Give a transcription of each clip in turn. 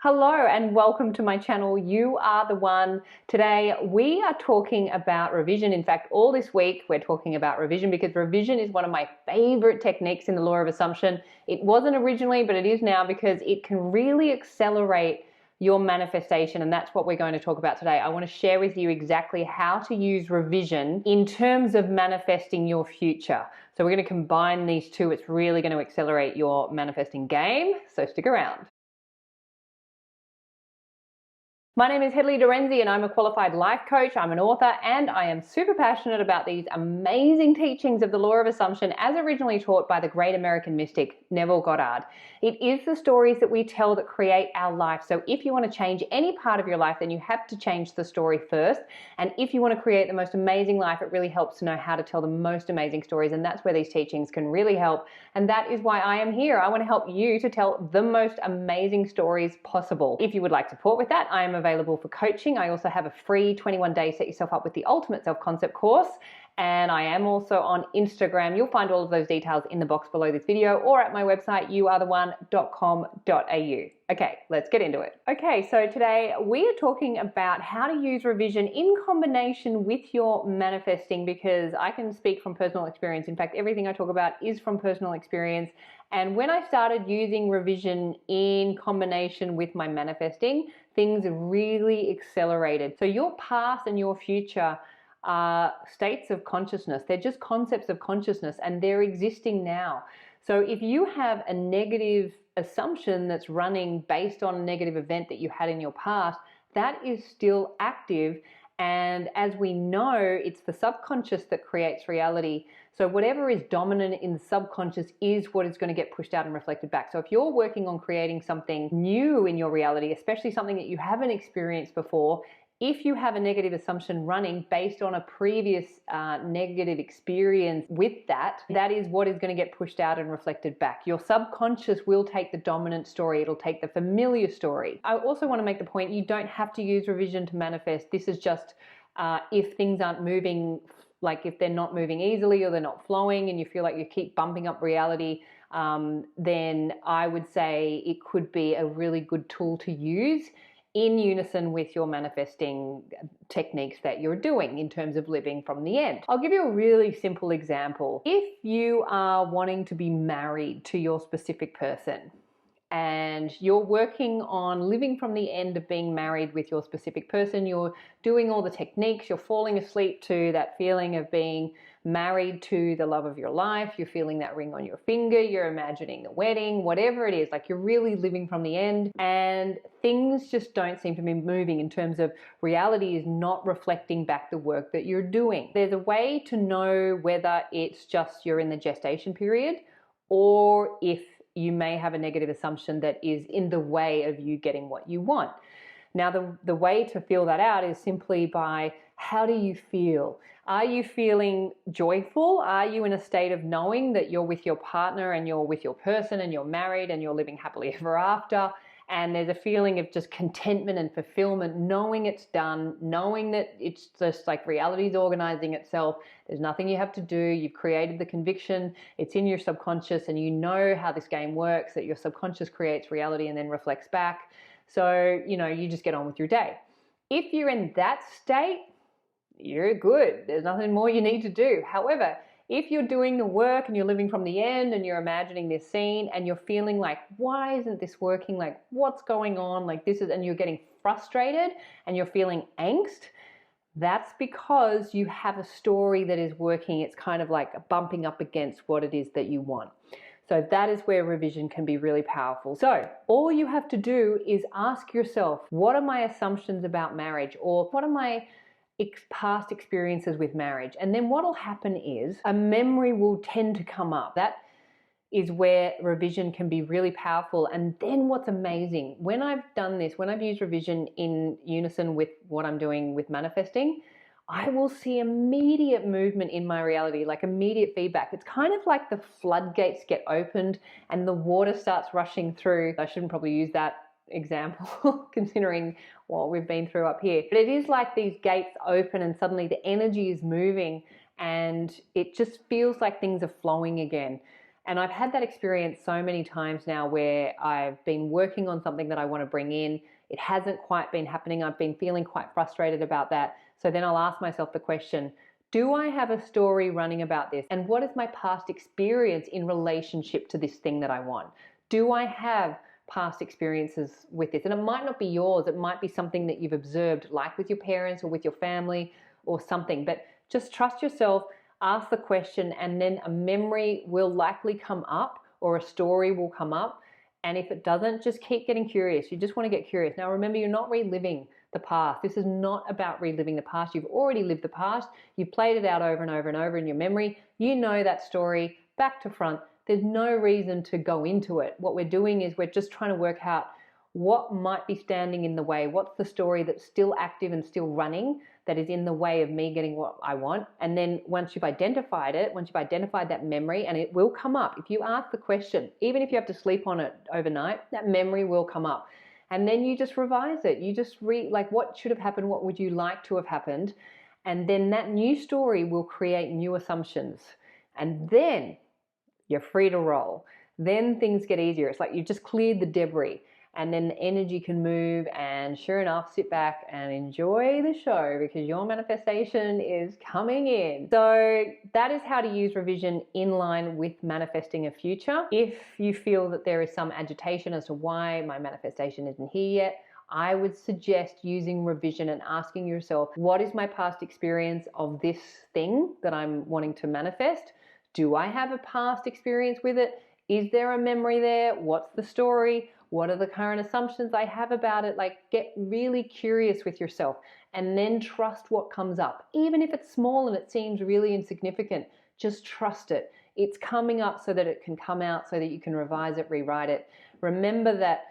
Hello and welcome to my channel. You are the one. Today we are talking about revision. In fact, all this week we're talking about revision because revision is one of my favorite techniques in the law of assumption. It wasn't originally, but it is now because it can really accelerate your manifestation, and that's what we're going to talk about today. I want to share with you exactly how to use revision in terms of manifesting your future. So we're going to combine these two. It's really going to accelerate your manifesting game, so stick around. My name is Hedley Derenzie and I'm a qualified life coach. I'm an author and I am super passionate about these amazing teachings of the law of assumption as originally taught by the great American mystic Neville Goddard. It is the stories that we tell that create our life. So if you want to change any part of your life, then you have to change the story first. And if you want to create the most amazing life, it really helps to know how to tell the most amazing stories. And that's where these teachings can really help. And that is why I am here. I want to help you to tell the most amazing stories possible. If you would like support with that, I am available for coaching. I also have a free 21-day Set Yourself Up with the Ultimate Self-Concept course. And I am also on Instagram. You'll find all of those details in the box below this video or at my website, youaretheone.com.au. Okay, let's get into it. Okay, so today we are talking about how to use revision in combination with your manifesting, because I can speak from personal experience. In fact, everything I talk about is from personal experience. And when I started using revision in combination with my manifesting, things really accelerated. So your past and your future are states of consciousness. They're just concepts of consciousness and they're existing now. So if you have a negative assumption that's running based on a negative event that you had in your past, that is still active. And as we know, it's the subconscious that creates reality. So whatever is dominant in the subconscious is what is going to get pushed out and reflected back. So if you're working on creating something new in your reality, especially something that you haven't experienced before, if you have a negative assumption running based on a previous negative experience with that, that is what is going to get pushed out and reflected back. Your subconscious will take the dominant story. It'll take the familiar story. I also want to make the point, you don't have to use revision to manifest. This is just if things aren't moving, like if they're not moving easily or they're not flowing and you feel like you keep bumping up reality, then I would say it could be a really good tool to use in unison with your manifesting techniques that you're doing in terms of living from the end. I'll give you a really simple example. If you are wanting to be married to your specific person and you're working on living from the end of being married with your specific person, you're doing all the techniques, you're falling asleep to that feeling of being married to the love of your life, you're feeling that ring on your finger, you're imagining the wedding, whatever it is, like you're really living from the end, and things just don't seem to be moving in terms of reality is not reflecting back the work that you're doing. There's a way to know whether it's just you're in the gestation period or if you may have a negative assumption that is in the way of you getting what you want. Now, the way to feel that out is simply by how do you feel? Are you feeling joyful? Are you in a state of knowing that you're with your partner and you're with your person and you're married and you're living happily ever after? And there's a feeling of just contentment and fulfillment, knowing it's done, knowing that it's just like reality's organizing itself. There's nothing you have to do. You've created the conviction. It's in your subconscious and you know how this game works, that your subconscious creates reality and then reflects back. So, you just get on with your day. If you're in that state, you're good. There's nothing more you need to do. However, if you're doing the work and you're living from the end and you're imagining this scene and you're feeling like, why isn't this working? Like, what's going on? Like this is, and you're getting frustrated and you're feeling angst, that's because you have a story that is working. It's kind of like bumping up against what it is that you want. So that is where revision can be really powerful. So all you have to do is ask yourself, what are my assumptions about marriage? Or what are my past experiences with marriage? And then what will happen is a memory will tend to come up. That is where revision can be really powerful. And then what's amazing, when I've done this, when I've used revision in unison with what I'm doing with manifesting, I will see immediate movement in my reality, like immediate feedback. It's kind of like the floodgates get opened and the water starts rushing through. I shouldn't probably use that example considering what we've been through up here. But it is like these gates open and suddenly the energy is moving and it just feels like things are flowing again. And I've had that experience so many times now where I've been working on something that I want to bring in. It hasn't quite been happening. I've been feeling quite frustrated about that. So then I'll ask myself the question, do I have a story running about this? And what is my past experience in relationship to this thing that I want? Do I have past experiences with this? And it might not be yours. It might be something that you've observed, like with your parents or with your family or something. But just trust yourself, ask the question, and then a memory will likely come up or a story will come up. And if it doesn't, just keep getting curious. You just want to get curious. Now remember, you're not reliving the past. This is not about reliving the past. You've already lived the past. You've played it out over and over and over in your memory. You know that story back to front. There's no reason to go into it. What we're doing is we're just trying to work out what might be standing in the way. What's the story that's still active and still running that is in the way of me getting what I want? And then once you've identified it, once you've identified that memory, and it will come up. If you ask the question, even if you have to sleep on it overnight, that memory will come up. And then you just revise it. You just like, what should have happened? What would you like to have happened? And then that new story will create new assumptions. And then you're free to roll. Then things get easier. It's like you've just cleared the debris, and then the energy can move, and sure enough, sit back and enjoy the show because your manifestation is coming in. So that is how to use revision in line with manifesting a future. If you feel that there is some agitation as to why my manifestation isn't here yet, I would suggest using revision and asking yourself, what is my past experience of this thing that I'm wanting to manifest? Do I have a past experience with it? Is there a memory there? What's the story? What are the current assumptions I have about it? Like, get really curious with yourself and then trust what comes up. Even if it's small and it seems really insignificant, just trust it. It's coming up so that it can come out, so that you can revise it, rewrite it. Remember that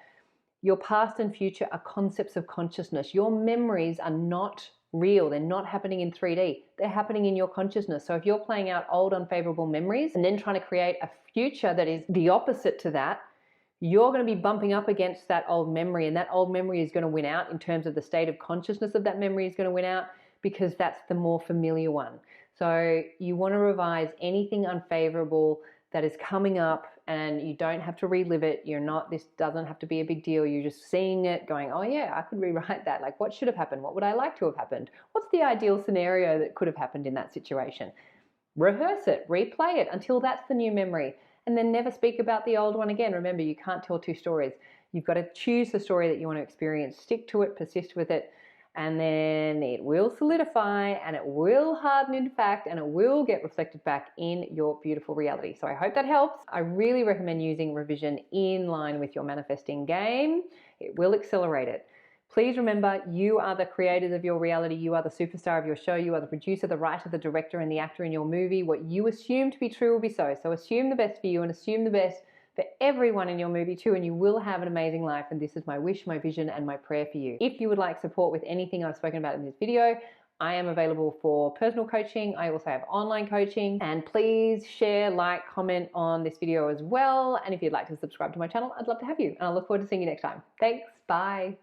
your past and future are concepts of consciousness. Your memories are not real. They're not happening in 3D. They're happening in your consciousness. So if you're playing out old unfavorable memories and then trying to create a future that is the opposite to that, you're going to be bumping up against that old memory, and that old memory is going to win out in terms of the state of consciousness of that memory is going to win out because that's the more familiar one. So you want to revise anything unfavorable that is coming up, and you don't have to relive it. This doesn't have to be a big deal. You're just seeing it going, oh yeah, I could rewrite that. Like, what should have happened? What would I like to have happened? What's the ideal scenario that could have happened in that situation? Rehearse it, replay it until that's the new memory, and then never speak about the old one again. Remember, you can't tell two stories. You've got to choose the story that you want to experience, stick to it, persist with it, and then it will solidify and it will harden into fact and it will get reflected back in your beautiful reality. So I hope that helps. I really recommend using revision in line with your manifesting game. It will accelerate it. Please remember, you are the creators of your reality. You are the superstar of your show. You are the producer, the writer, the director, and the actor in your movie. What you assume to be true will be so. So assume the best for you and assume the best for everyone in your movie too, and you will have an amazing life. And this is my wish, my vision, and my prayer for you. If you would like support with anything I've spoken about in this video, I am available for personal coaching. I also have online coaching. And please share, like, comment on this video as well. And if you'd like to subscribe to my channel, I'd love to have you. And I look forward to seeing you next time. Thanks. Bye.